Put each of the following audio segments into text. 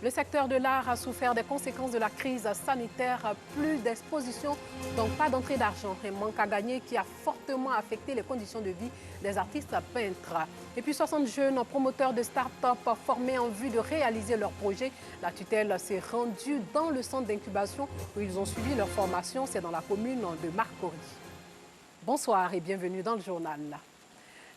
Le secteur de l'art a souffert des conséquences de la crise sanitaire. Plus d'expositions, donc pas d'entrée d'argent. Un manque à gagner qui a fortement affecté les conditions de vie des artistes peintres. Et puis 60 jeunes promoteurs de start-up formés en vue de réaliser leurs projets. La tutelle s'est rendue dans le centre d'incubation où ils ont suivi leur formation. C'est dans la commune de Marcory. Bonsoir et bienvenue dans le journal.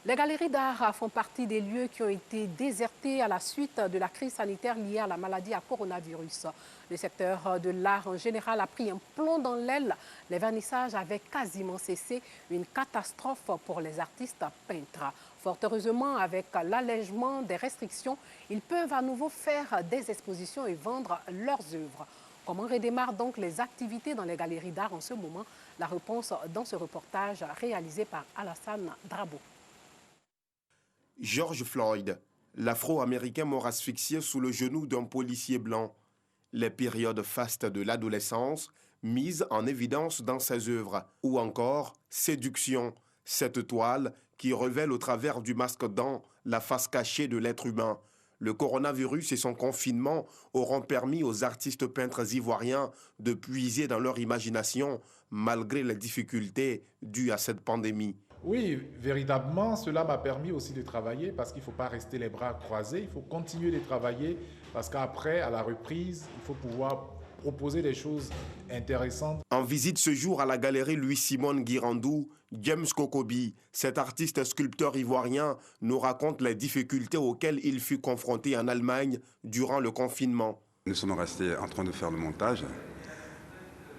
Les galeries d'art font partie des lieux qui ont été désertés à la suite de la crise sanitaire liée à la maladie à coronavirus. Le secteur de l'art en général a pris un plomb dans l'aile. Les vernissages avaient quasiment cessé, une catastrophe pour les artistes peintres. Fort heureusement, avec l'allègement des restrictions, ils peuvent à nouveau faire des expositions et vendre leurs œuvres. Comment redémarrent donc les activités dans les galeries d'art en ce moment? La réponse dans ce reportage réalisé par Alassane Drabo. George Floyd, l'Afro-Américain mort asphyxié sous le genou d'un policier blanc. Les périodes fastes de l'adolescence mises en évidence dans ses œuvres. Ou encore Séduction, cette toile qui révèle au travers du masque dent la face cachée de l'être humain. Le coronavirus et son confinement auront permis aux artistes peintres ivoiriens de puiser dans leur imagination malgré les difficultés dues à cette pandémie. Oui, véritablement, cela m'a permis aussi de travailler parce qu'il ne faut pas rester les bras croisés, il faut continuer de travailler parce qu'après, à la reprise, il faut pouvoir proposer des choses intéressantes. En visite ce jour à la galerie Louis-Simon Guirandou, James Kokobi, cet artiste sculpteur ivoirien, nous raconte les difficultés auxquelles il fut confronté en Allemagne durant le confinement. Nous sommes restés en train de faire le montage.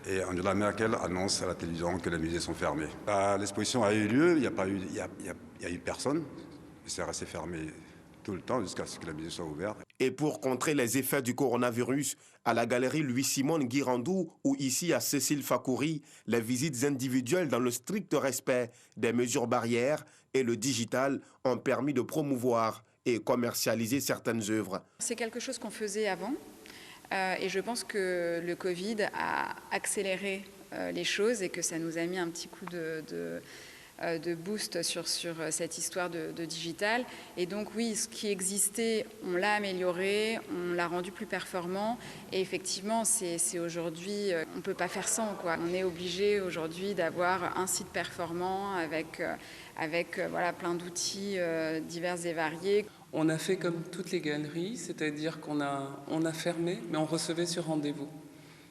Et Angela Merkel annonce à la télévision que les musées sont fermés. L'exposition a eu lieu, il n'y a eu personne. C'est resté fermé tout le temps jusqu'à ce que les musées soient ouverts. Et pour contrer les effets du coronavirus, à la galerie Louis-Simon Guirandou ou ici à Cécile Fakouri, les visites individuelles dans le strict respect des mesures barrières et le digital ont permis de promouvoir et commercialiser certaines œuvres. C'est quelque chose qu'on faisait avant. Et je pense que le Covid a accéléré les choses et que ça nous a mis un petit coup de boost sur cette histoire de digital. Et donc oui, ce qui existait, on l'a amélioré, on l'a rendu plus performant. Et effectivement, c'est aujourd'hui, on ne peut pas faire sans, quoi. On est obligé aujourd'hui d'avoir un site performant avec voilà, plein d'outils divers et variés. On a fait comme toutes les galeries, c'est-à-dire qu'on a fermé, mais on recevait sur rendez-vous.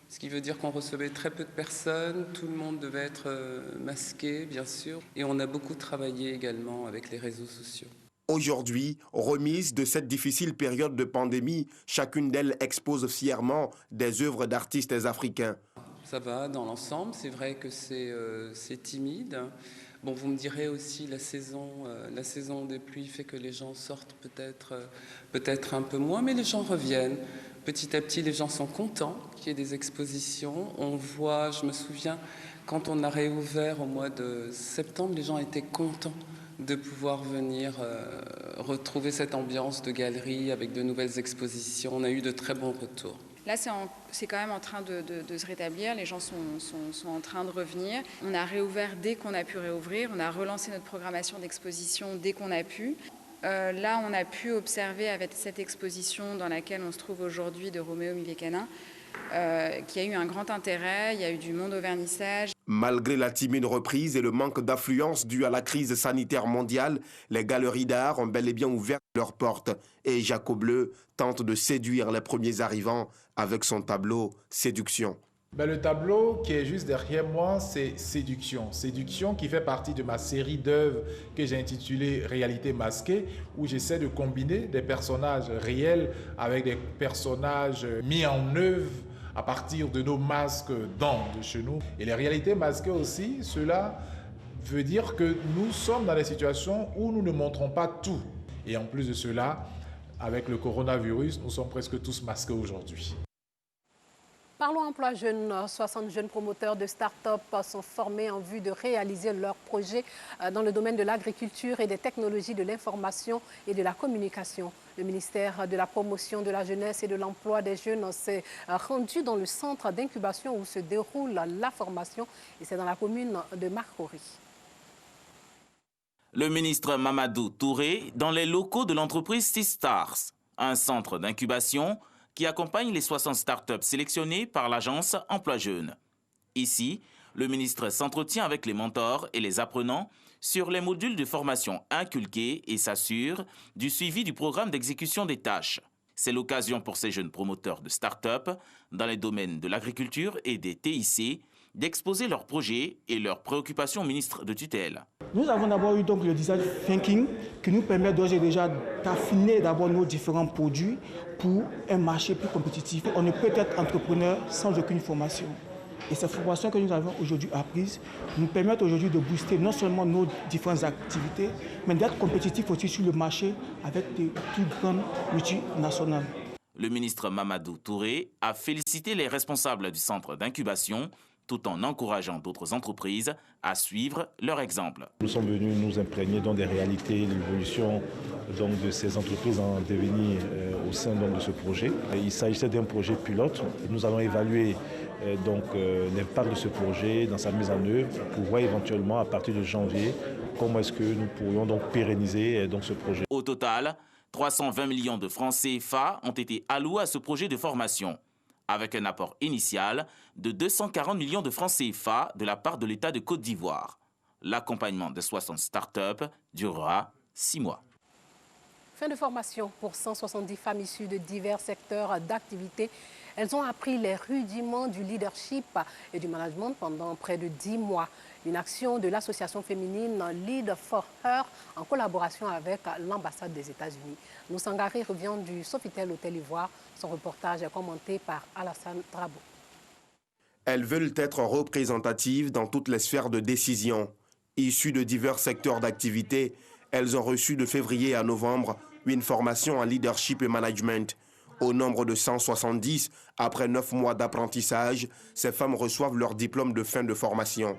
Ce qui veut dire qu'on recevait très peu de personnes, tout le monde devait être masqué, bien sûr. Et on a beaucoup travaillé également avec les réseaux sociaux. Aujourd'hui, remise de cette difficile période de pandémie, chacune d'elles expose fièrement des œuvres d'artistes africains. Ça va dans l'ensemble, c'est vrai que c'est timide. Bon, vous me direz aussi la saison des pluies fait que les gens sortent peut-être un peu moins, mais les gens reviennent. Petit à petit, les gens sont contents qu'il y ait des expositions. On voit, je me souviens, quand on a réouvert au mois de septembre, les gens étaient contents de pouvoir venir retrouver cette ambiance de galerie avec de nouvelles expositions. On a eu de très bons retours. Là, c'est quand même en train de se rétablir. Les gens sont en train de revenir. On a réouvert dès qu'on a pu réouvrir. On a relancé notre programmation d'exposition dès qu'on a pu. Là, on a pu observer avec cette exposition dans laquelle on se trouve aujourd'hui de Roméo Milécanin, qui a eu un grand intérêt. Il y a eu du monde au vernissage. Malgré la timide reprise et le manque d'affluence dû à la crise sanitaire mondiale, les galeries d'art ont bel et bien ouvert leurs portes. Et Jacob Bleu tente de séduire les premiers arrivants avec son tableau Séduction. Le tableau qui est juste derrière moi, c'est Séduction. Séduction qui fait partie de ma série d'œuvres que j'ai intitulée Réalité masquée, où j'essaie de combiner des personnages réels avec des personnages mis en œuvre à partir de nos masques dents de chez nous. Et les réalités masquées aussi, cela veut dire que nous sommes dans des situations où nous ne montrons pas tout. Et en plus de cela, avec le coronavirus, nous sommes presque tous masqués aujourd'hui. Parlons emploi jeune. 60 jeunes promoteurs de start-up sont formés en vue de réaliser leurs projets dans le domaine de l'agriculture et des technologies de l'information et de la communication. Le ministère de la Promotion de la Jeunesse et de l'Emploi des Jeunes s'est rendu dans le centre d'incubation où se déroule la formation et c'est dans la commune de Marcory. Le ministre Mamadou Touré dans les locaux de l'entreprise Six Stars, un centre d'incubation qui accompagne les 60 startups sélectionnées par l'agence Emploi Jeunes. Ici, le ministre s'entretient avec les mentors et les apprenants sur les modules de formation inculqués et s'assure du suivi du programme d'exécution des tâches. C'est l'occasion pour ces jeunes promoteurs de start-up dans les domaines de l'agriculture et des TIC d'exposer leurs projets et leurs préoccupations au ministre de tutelle. Nous avons d'abord eu donc le design thinking qui nous permet d'ores et déjà d'affiner d'abord nos différents produits pour un marché plus compétitif. On ne peut être entrepreneur sans aucune formation. Et ces formations que nous avons aujourd'hui apprises nous permettent aujourd'hui de booster non seulement nos différentes activités, mais d'être compétitifs aussi sur le marché avec des plus grandes multinationales. Le ministre Mamadou Touré a félicité les responsables du centre d'incubation tout en encourageant d'autres entreprises à suivre leur exemple. Nous sommes venus nous imprégner dans des réalités, l'évolution de ces entreprises en devenir au sein de ce projet. Il s'agissait d'un projet pilote. Nous allons évaluer l'impact de ce projet dans sa mise en œuvre pour voir éventuellement à partir de janvier comment est-ce que nous pourrions donc pérenniser ce projet. Au total, 320 millions de francs CFA ont été alloués à ce projet de formation, avec un apport initial de 240 millions de francs CFA de la part de l'État de Côte d'Ivoire. L'accompagnement de 60 startups durera 6 mois. Fin de formation pour 170 femmes issues de divers secteurs d'activité. Elles ont appris les rudiments du leadership et du management pendant près de 10 mois. Une action de l'association féminine Lead for Her en collaboration avec l'ambassade des États-Unis. Nous Sangaré revient du Sofitel Hôtel Ivoire. Son reportage est commenté par Alassane Drabo. Elles veulent être représentatives dans toutes les sphères de décision. Issues de divers secteurs d'activité, elles ont reçu de février à novembre une formation en leadership et management. Au nombre de 170, après 9 mois d'apprentissage, ces femmes reçoivent leur diplôme de fin de formation.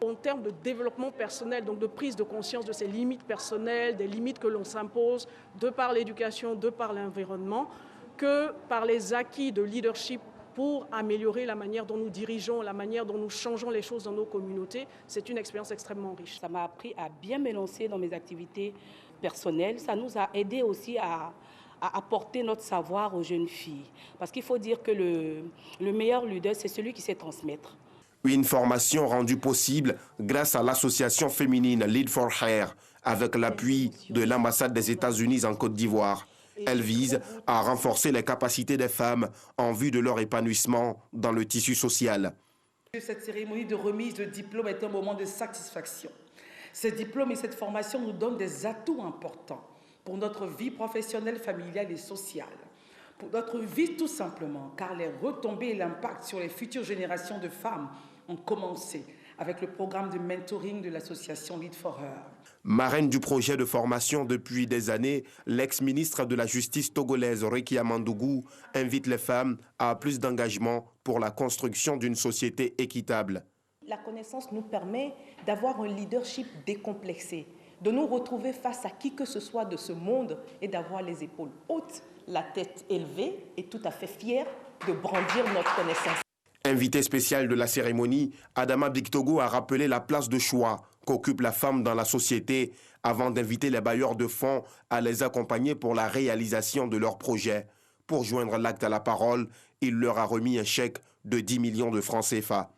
En termes de développement personnel, donc de prise de conscience de ses limites personnelles, des limites que l'on s'impose de par l'éducation, de par l'environnement, que par les acquis de leadership pour améliorer la manière dont nous dirigeons, la manière dont nous changeons les choses dans nos communautés, c'est une expérience extrêmement riche. Ça m'a appris à bien m'élancer dans mes activités personnelles. Ça nous a aidé aussi à apporter notre savoir aux jeunes filles. Parce qu'il faut dire que le meilleur leader, c'est celui qui sait transmettre. Une formation rendue possible grâce à l'association féminine Lead for Her, avec l'appui de l'ambassade des États-Unis en Côte d'Ivoire. Elle vise à renforcer les capacités des femmes en vue de leur épanouissement dans le tissu social. Cette cérémonie de remise de diplôme est un moment de satisfaction. Ces diplômes et cette formation nous donnent des atouts importants pour notre vie professionnelle, familiale et sociale. Pour notre vie tout simplement, car les retombées et l'impact sur les futures générations de femmes ont commencé avec le programme de mentoring de l'association Lead for Her. Marraine du projet de formation depuis des années, l'ex-ministre de la Justice togolaise Rekia Mandougou invite les femmes à plus d'engagement pour la construction d'une société équitable. La connaissance nous permet d'avoir un leadership décomplexé, de nous retrouver face à qui que ce soit de ce monde et d'avoir les épaules hautes, la tête élevée et tout à fait fière de brandir notre connaissance. Invité spécial de la cérémonie, Adama Bictogo a rappelé la place de choix qu'occupe la femme dans la société avant d'inviter les bailleurs de fonds à les accompagner pour la réalisation de leurs projets. Pour joindre l'acte à la parole, il leur a remis un chèque de 10 millions de francs CFA.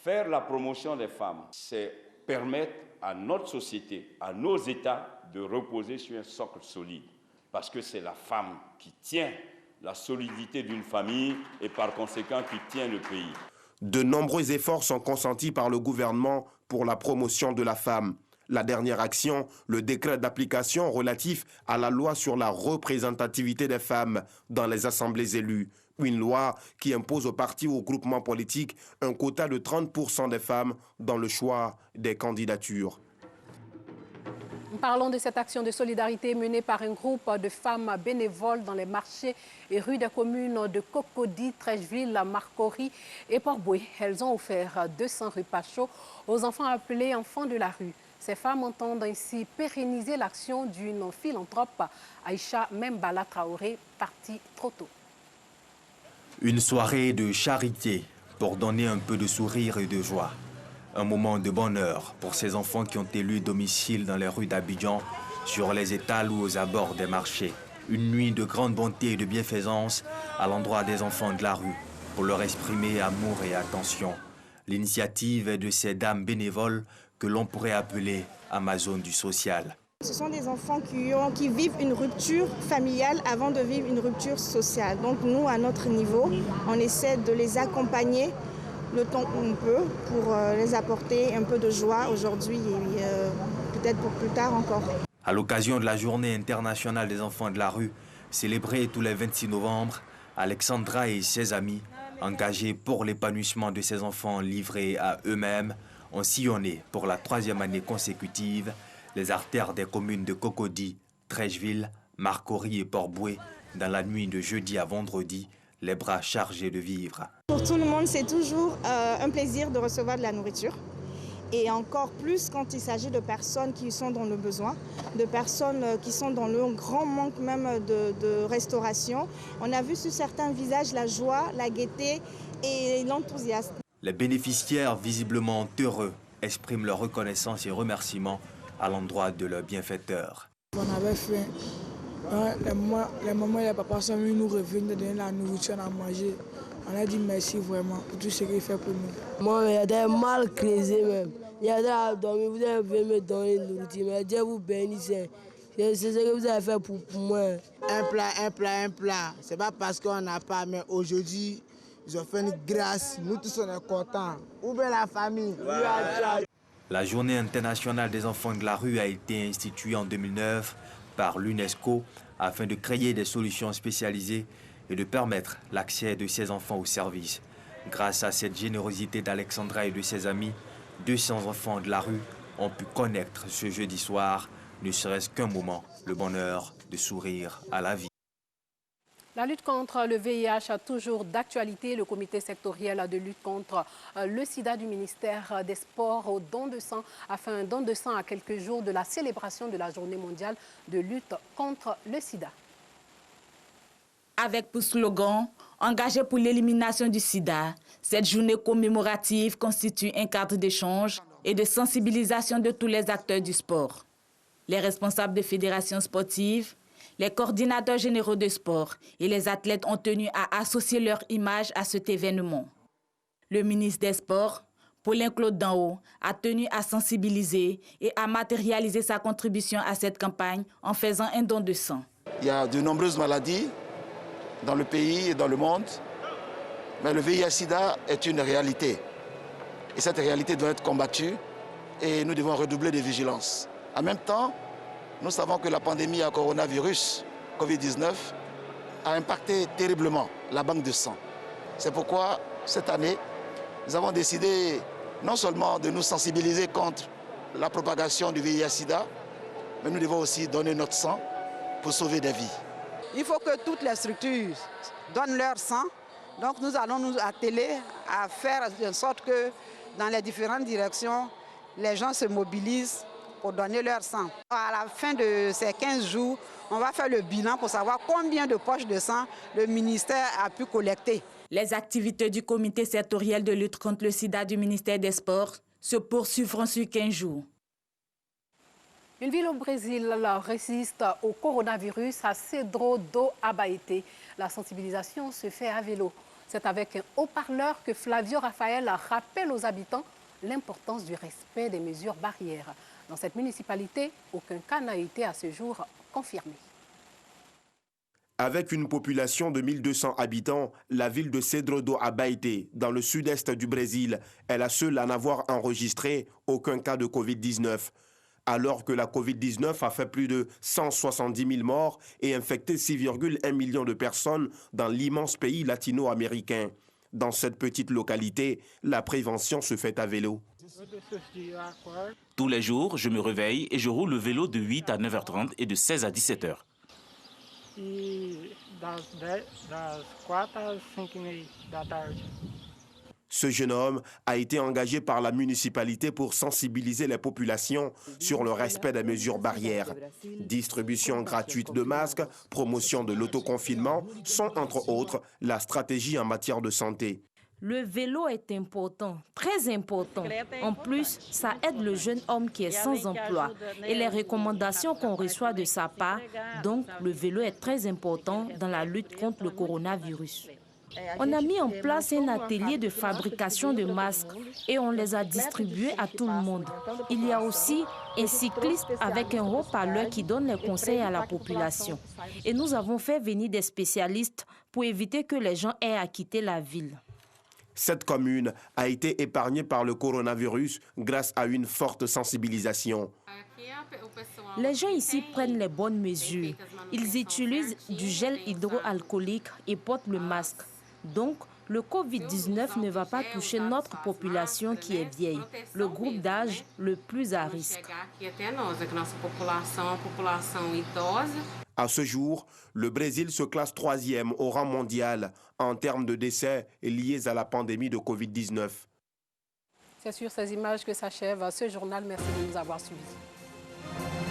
Faire la promotion des femmes, c'est permettre à notre société, à nos États, de reposer sur un socle solide. Parce que c'est la femme qui tient la solidité d'une famille et par conséquent qui tient le pays. De nombreux efforts sont consentis par le gouvernement pour la promotion de la femme. La dernière action, le décret d'application relatif à la loi sur la représentativité des femmes dans les assemblées élues. Une loi qui impose aux partis ou aux groupements politiques un quota de 30% des femmes dans le choix des candidatures. Parlons de cette action de solidarité menée par un groupe de femmes bénévoles dans les marchés et rues des communes de Cocody, Trècheville, Marcory et Port-Boué. Elles ont offert 200 repas chauds aux enfants appelés enfants de la rue. Ces femmes entendent ainsi pérenniser l'action d'une philanthrope, Aïcha Membala Traoré, partie trop tôt. Une soirée de charité pour donner un peu de sourire et de joie. Un moment de bonheur pour ces enfants qui ont élu domicile dans les rues d'Abidjan, sur les étals ou aux abords des marchés. Une nuit de grande bonté et de bienfaisance à l'endroit des enfants de la rue pour leur exprimer amour et attention. L'initiative est de ces dames bénévoles que l'on pourrait appeler Amazones du social. Ce sont des enfants qui vivent une rupture familiale avant de vivre une rupture sociale. Donc nous, à notre niveau, on essaie de les accompagner le temps qu'on peut pour les apporter un peu de joie aujourd'hui et peut-être pour plus tard encore. À l'occasion de la Journée internationale des enfants de la rue, célébrée tous les 26 novembre, Alexandra et ses amis, engagés pour l'épanouissement de ces enfants livrés à eux-mêmes, ont sillonné pour la 3e année consécutive les artères des communes de Cocody, Trècheville, Marcory et Port-Bouët dans la nuit de jeudi à vendredi, les bras chargés de vivres. Pour tout le monde, c'est toujours un plaisir de recevoir de la nourriture. Et encore plus quand il s'agit de personnes qui sont dans le besoin, de personnes qui sont dans le grand manque même de restauration. On a vu sur certains visages la joie, la gaieté et l'enthousiasme. Les bénéficiaires, visiblement heureux, expriment leur reconnaissance et remerciements à l'endroit de leurs bienfaiteurs. On avait faim. Les mamans et les papas sont venus nous revenir de donner la nourriture à manger. On a dit merci vraiment pour tout ce qu'il fait pour nous. Moi, j'étais mal crésé même. J'étais à dormir, vous avez me donner une nourriture, mais Dieu vous bénisse. C'est ce que vous avez fait pour moi. Un plat. C'est pas parce qu'on n'a pas, mais aujourd'hui, ils ont fait une grâce. Nous tous, on est contents. Où est la famille? La Journée internationale des enfants de la rue a été instituée en 2009 par l'UNESCO afin de créer des solutions spécialisées et de permettre l'accès de ces enfants aux services. Grâce à cette générosité d'Alexandra et de ses amis, 200 enfants de la rue ont pu connaître ce jeudi soir, ne serait-ce qu'un moment, le bonheur de sourire à la vie. La lutte contre le VIH a toujours d'actualité. Le comité sectoriel de lutte contre le sida du ministère des Sports au don de sang a fait un don de sang à quelques jours de la célébration de la journée mondiale de lutte contre le sida. Avec pour slogan « Engagé pour l'élimination du sida », cette journée commémorative constitue un cadre d'échange et de sensibilisation de tous les acteurs du sport. Les responsables de fédérations sportives, les coordinateurs généraux de sport et les athlètes ont tenu à associer leur image à cet événement. Le ministre des Sports, Paulin-Claude Danhaut, a tenu à sensibiliser et à matérialiser sa contribution à cette campagne en faisant un don de sang. Il y a de nombreuses maladies dans le pays et dans le monde, mais le VIH-Sida est une réalité. Et cette réalité doit être combattue et nous devons redoubler de vigilance. En même temps, nous savons que la pandémie à coronavirus, Covid-19, a impacté terriblement la banque de sang. C'est pourquoi, cette année, nous avons décidé non seulement de nous sensibiliser contre la propagation du VIH-Sida, mais nous devons aussi donner notre sang pour sauver des vies. Il faut que toutes les structures donnent leur sang. Donc nous allons nous atteler à faire en sorte que dans les différentes directions, les gens se mobilisent pour donner leur sang. À la fin de ces 15 jours, on va faire le bilan pour savoir combien de poches de sang le ministère a pu collecter. Les activités du comité sectoriel de lutte contre le sida du ministère des Sports se poursuivront sur 15 jours. Une ville au Brésil résiste au coronavirus à Cedro do Abaeté. La sensibilisation se fait à vélo. C'est avec un haut-parleur que Flavio Rafael rappelle aux habitants l'importance du respect des mesures barrières. Dans cette municipalité, aucun cas n'a été à ce jour confirmé. Avec une population de 1200 habitants, la ville de Cedro do Abaeté, dans le sud-est du Brésil, est la seule à n'avoir enregistré aucun cas de Covid-19. Alors que la Covid-19 a fait plus de 170 000 morts et infecté 6,1 millions de personnes dans l'immense pays latino-américain. Dans cette petite localité, la prévention se fait à vélo. Tous les jours, je me réveille et je roule le vélo de 8 à 9h30 et de 16 à 17h. Ce jeune homme a été engagé par la municipalité pour sensibiliser les populations sur le respect des mesures barrières. Distribution gratuite de masques, promotion de l'autoconfinement sont entre autres la stratégie en matière de santé. Le vélo est important, très important. En plus, ça aide le jeune homme qui est sans emploi et les recommandations qu'on reçoit de sa part. Donc, le vélo est très important dans la lutte contre le coronavirus. On a mis en place un atelier de fabrication de masques et on les a distribués à tout le monde. Il y a aussi un cycliste avec un haut-parleur qui donne les conseils à la population. Et nous avons fait venir des spécialistes pour éviter que les gens aient à quitter la ville. Cette commune a été épargnée par le coronavirus grâce à une forte sensibilisation. Les gens ici prennent les bonnes mesures. Ils utilisent du gel hydroalcoolique et portent le masque. Donc, le Covid-19 ne va pas toucher notre population qui est vieille, le groupe d'âge le plus à risque. À ce jour, le Brésil se classe 3e au rang mondial en termes de décès liés à la pandémie de Covid-19. C'est sur ces images que s'achève ce journal. Merci de nous avoir suivis.